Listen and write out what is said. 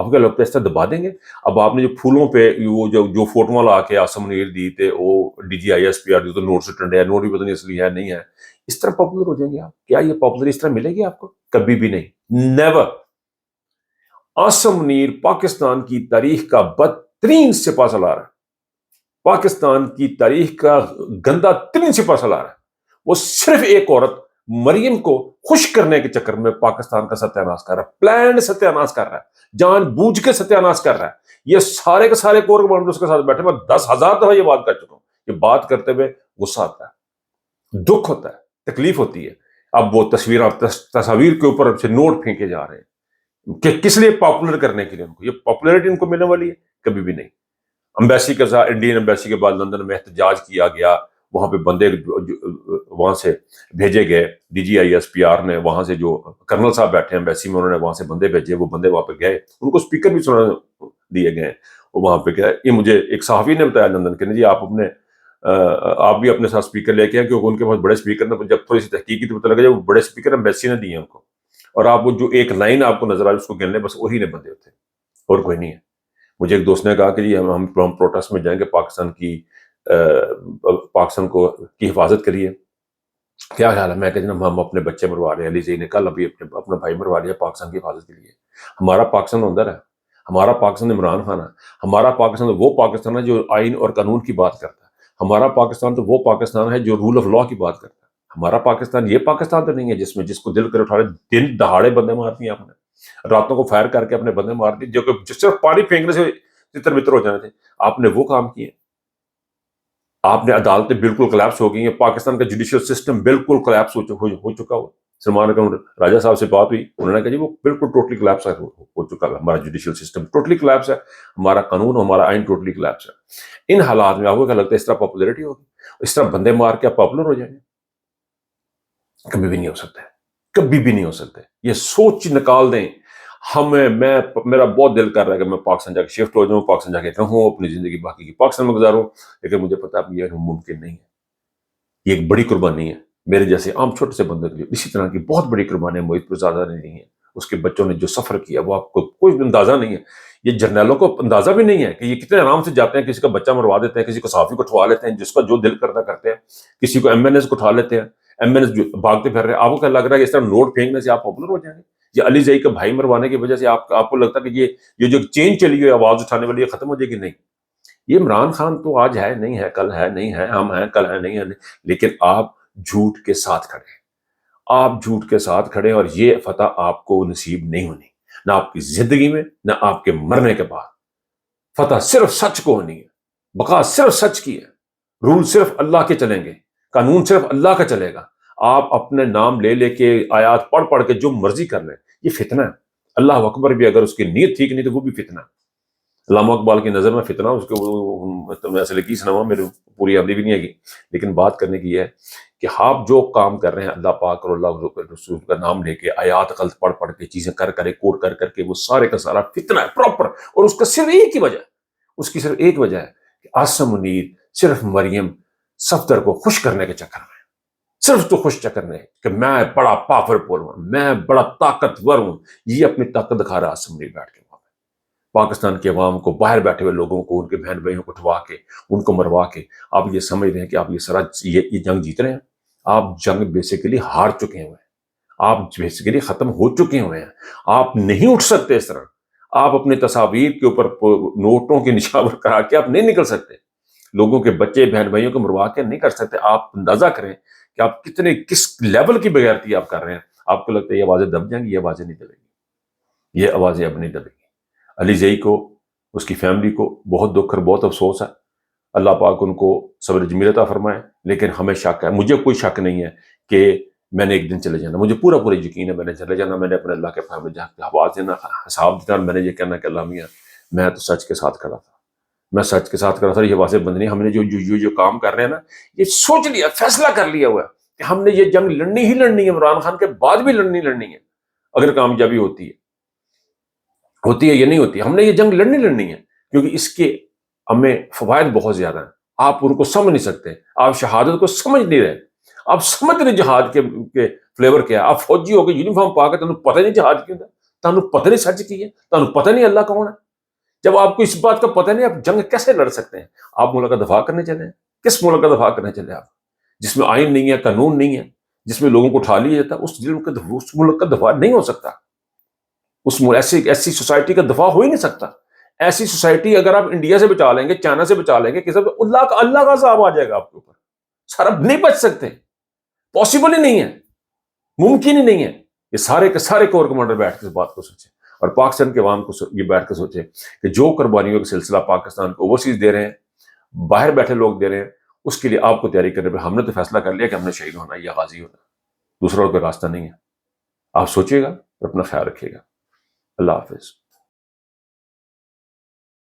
آپ کو کیا لگتا ہے اس طرح دبا دیں گے؟ اب آپ نے جو پھولوں پہ وہ جو فوٹواں لا کے آسم منیر دی تے وہ D G I S P R تو نوٹ سے ٹنڈے ہے، نوٹ بھی پتہ نہیں اصلی ہے نہیں ہے، اس طرح پاپولر ہو جائیں گے آپ؟ کیا یہ پاپولر اس طرح ملے گی آپ کو؟ کبھی بھی نہیں، نیور۔ آسم منیر پاکستان کی تاریخ کا بدترین سپہ سالار ہے، پاکستان کی تاریخ کا گندا ترین سپہ سالار ہے۔ وہ صرف ایک عورت مریم کو خوش کرنے کے چکر میں پاکستان کا ستیاناش کر رہا ہے، پلانڈ ستیاناش کر رہا ہے، جان بوجھ کے ستیاناش کر رہا ہے۔ یہ سارے کے سارے کور کمانڈر اس کے ساتھ بیٹھے، میں 10,000 دفعہ یہ بات کر چکا ہوں۔ یہ بات کرتے ہوئے غصہ آتا ہے، دکھ ہوتا ہے، تکلیف ہوتی ہے۔ اب وہ تصاویر کے اوپر سے نوٹ پھینکے جا رہے ہیں کہ کس لیے؟ پاپولر کرنے کے لیے ان کو۔ یہ پاپولرٹی ان کو ملنے والی ہے؟ کبھی بھی نہیں۔ امبیسی کے ساتھ، انڈین امبیسی کے بعد لندن میں احتجاج کیا گیا، وہاں پہ بندے وہاں سے بھیجے گئے، D G I S P R نے وہاں سے جو کرنل صاحب بیٹھے ہیں امبیسی میں، انہوں نے وہاں سے بندے بھیجے، وہ بندے وہاں پہ گئے، ان کو اسپیکر بھی سنا دیے گئے، وہ وہاں پہ گئے۔ یہ مجھے ایک صحافی نے بتایا لندن کے، جی آپ بھی اپنے ساتھ اسپیکر لے کے آئے، کیونکہ ان کے پاس بڑے اسپیکر نے، جب تھوڑی سی تحقیق کی تو پتہ لگا وہ بڑے اسپیکر امبیسی نے دیے ان کو، اور آپ وہ جو ایک لائن آپ کو نظر آئی اس کو گن لیں، بس وہی نے بندے ہوتے، اور کوئی نہیں ہے۔ مجھے ایک دوست نے کہا کہ جی ہم پروٹیسٹ میں جائیں گے، پاکستان کی حفاظت کریے، کیا خیال ہے؟ میں کہ جناب ہم اپنے بچے مروا رہے ہیں، علی زئی نے کل ابھی اپنا بھائی مروا لیا پاکستان کی حفاظت کے لیے۔ ہمارا پاکستان اندر ہے، ہمارا پاکستان عمران خان ہے، ہمارا پاکستان وہ پاکستان ہے جو آئین اور قانون کی بات کرتا ہے، ہمارا پاکستان تو وہ پاکستان ہے جو رول آف لا کی بات کرتا ہے۔ ہمارا پاکستان یہ پاکستان تو نہیں ہے جس کو دل کر اٹھا رہے، دن دہاڑے بندے مار دیے آپ نے، راتوں کو فائر کر کے اپنے بندے مار دیے، جو کہ صرف پانی پھینکنے سے تتر بتر ہو جانے تھے، آپ نے وہ کام کیے۔ آپ نے عدالتیں بالکل کلیپس ہو گئی ہیں، پاکستان کا جوڈیشل سسٹم بالکل کلیپس ہو چکا ہو۔ سلمان اکرم راجہ صاحب سے بات ہوئی، انہوں نے کہا جی وہ بالکل ٹوٹلی کلیپس ہو چکا ہے، ہمارا جوڈیشل سسٹم ٹوٹلی کلیپس ہے، ہمارا قانون ہمارا آئین ٹوٹلی کلیپس ہے۔ ان حالات میں آپ کو کیا لگتا ہے اس طرح پاپولرٹی ہوگی؟ اس طرح بندے مار کے آپ پاپولر ہو جائیں گے؟ کبھی بھی نہیں ہو سکتا ہے، کبھی بھی نہیں ہو سکتا ہے۔ یہ سوچ نکال دیں۔ میرا بہت دل کر رہا ہے کہ میں پاکستان جا کے شفٹ ہو جاؤں، پاکستان جا کے رہوں، اپنی زندگی باقی کی پاکستان میں گزاروں، لیکن مجھے پتا ہے یہ ممکن نہیں ہے۔ یہ ایک بڑی قربانی ہے میرے جیسے عام چھوٹے سے بندے کے لیے، اسی طرح کی بہت بڑی قربانی محیط پرزادہ نے دی ہے۔ اس کے بچوں نے جو سفر کیا وہ آپ کو کوئی اندازہ نہیں ہے، یہ جرنیلوں کو اندازہ بھی نہیں ہے کہ یہ کتنے آرام سے جاتے ہیں، کسی کا بچہ مروا دیتے ہیں، کسی کو صحافی کو اٹھوا لیتے ہیں، جس کا جو دل کرتا کرتے ہیں، کسی کو ایم این ایس کو اٹھا لیتے ہیں، ایم این ایس بھاگتے پھر رہے ہیں۔ آپ کو کیا لگ رہا ہے کہ اس طرح نوٹ پھینکنے سے آپ پاپولر ہو جائیں گے؟ یا علی زئی کا بھائی مروانے کی وجہ سے آپ کو لگتا ہے کہ یہ جو چین چلی ہوئی آواز اٹھانے والی ہے ختم ہو جائے گی؟ نہیں، یہ عمران خان تو آج ہے نہیں ہے، کل ہے نہیں ہے، ہم ہیں کل ہے نہیں ہے، لیکن آپ جھوٹ کے ساتھ کھڑے ہیں، آپ جھوٹ کے ساتھ کھڑے ہیں، اور یہ فتح آپ کو نصیب نہیں ہونی، نہ آپ کی زندگی میں نہ آپ کے مرنے کے بعد۔ فتح صرف سچ کو ہونی ہے، بقا صرف سچ کی ہے، رول صرف اللہ کے چلیں گے، قانون صرف اللہ کا چلے گا۔ آپ اپنے نام لے لے کے آیات پڑھ پڑھ کے جو مرضی کر لیں، یہ فتنہ ہے۔ اللہ اکبر بھی اگر اس کی نیت ٹھیک نہیں تو وہ بھی فتنہ ہے۔ علامہ اقبال کی نظر میں فتنہ اس کو میں سے لکی سناؤں، میرے پوری آمدی بھی نہیں ہے گی، لیکن بات کرنے کی یہ ہے کہ آپ جو کام کر رہے ہیں اللہ پاک اور اللہ رسول کا نام لے کے، آیات غلط پڑھ پڑھ کے، چیزیں کر کوٹ کر کے، وہ سارے کا سارا فتنہ ہے پراپر، اور اس کا صرف ایک ہی وجہ ہے، اس کی صرف ایک وجہ ہے کہ آسم منیر صرف مریم صفدر کو خوش کرنے کے چکر میں، صرف تو خوش چکر میں کہ میں بڑا پاورفل ہوں، میں بڑا طاقتور ہوں، یہ اپنی طاقت دکھا رہا آسم منیر بیٹھ کے پاکستان کے عوام کو، باہر بیٹھے ہوئے لوگوں کو، ان کے بہن بھائیوں کو اٹھوا کے، ان کو مروا کے آپ یہ سمجھ رہے ہیں کہ آپ یہ جنگ جیت رہے ہیں۔ آپ جنگ بیسیکلی ہار چکے ہوئے ہیں، آپ بیسیکلی ختم ہو چکے ہوئے ہیں۔ آپ نہیں اٹھ سکتے اس طرح، آپ اپنے تصاویر کے اوپر نوٹوں کے نشاور کرا کے آپ نہیں نکل سکتے، لوگوں کے بچے بہن بھائیوں کو مروا کے نہیں کر سکتے۔ آپ اندازہ کریں کہ آپ کس لیول کی بغیرتی آپ کر رہے ہیں۔ آپ کو لگتا ہے یہ آوازیں دب جائیں گی؟ یہ آوازیں نہیں دبیں گی، یہ آوازیں اب نہیں دبیں گی۔ علی زئی کو، اس کی فیملی کو بہت دکھ اور بہت افسوس ہے، اللہ پاک ان کو صبر جمیل عطا فرمائے، لیکن ہمیں شک ہے، مجھے کوئی شک نہیں ہے کہ میں نے ایک دن چلے جانا، مجھے پورا یقین ہے میں نے چلے جانا، میں نے اپنے اللہ کے فیملی جا کے آواز دینا، حساب دینا، اور میں نے یہ کہنا کہ اللہ میاں میں تو سچ کے ساتھ کھڑا تھا، میں سچ کے ساتھ کھڑا تھا، یہ واضح بند نہیں، ہم نے جو کام کر رہے ہیں نا، یہ سوچ لیا، فیصلہ کر لیا ہوا ہے کہ ہم نے یہ جنگ لڑنی ہی لڑنی ہے، عمران خان کے بعد بھی لڑنی ہے، اگر کامیابی ہوتی ہے یا نہیں ہوتی، ہم نے یہ جنگ لڑنی ہے، کیونکہ اس کے ہمیں فوائد بہت زیادہ ہیں، آپ ان کو سمجھ نہیں سکتے، آپ شہادت کو سمجھ نہیں رہے، آپ سمجھ نہیں جہاد کے فلیور کیا ہے، آپ فوجی ہو کے یونیفارم پا کے تمہیں پتہ نہیں جہاد کیوں تھا، تانوں پتہ نہیں سچ کی ہے، تانوں پتہ نہیں اللہ کون ہے۔ جب آپ کو اس بات کا پتہ نہیں، آپ جنگ کیسے لڑ سکتے ہیں؟ آپ ملک کا دفاع کرنے چلے ہیں؟ کس ملک کا دفاع کرنے چلے آپ؟ جس میں آئین نہیں ہے، قانون نہیں ہے، جس میں لوگوں کو اٹھا لیا جاتا ہے، اس ملک کا دفاع نہیں ہو سکتا۔ ایسی سوسائٹی کا دفاع ہو ہی نہیں سکتا۔ ایسی سوسائٹی اگر آپ انڈیا سے بچا لیں گے، چائنا سے بچا لیں گے، کسی اللہ کا عذاب آ جائے گا آپ کے اوپر۔ سر اب نہیں بچ سکتے، پاسبل ہی نہیں ہے، ممکن ہی نہیں ہے۔ یہ سارے کے سارے کور کمانڈر بیٹھ کے اس بات کو سوچیں، اور پاکستان کے عوام کو یہ بیٹھ کے سوچیں کہ جو قربانیوں کا سلسلہ پاکستان کو اوورسیز دے رہے ہیں، باہر بیٹھے لوگ دے رہے ہیں، اس کے لیے آپ کو تیاری کرنے پہ ہم نے تو فیصلہ کر لیا کہ ہم نے شہید ہونا ہے یا غازی ہونا، دوسرا کوئی راستہ نہیں ہے۔ آپ سوچیے گا اور اپنا خیال رکھیے گا۔ اللہ حافظ۔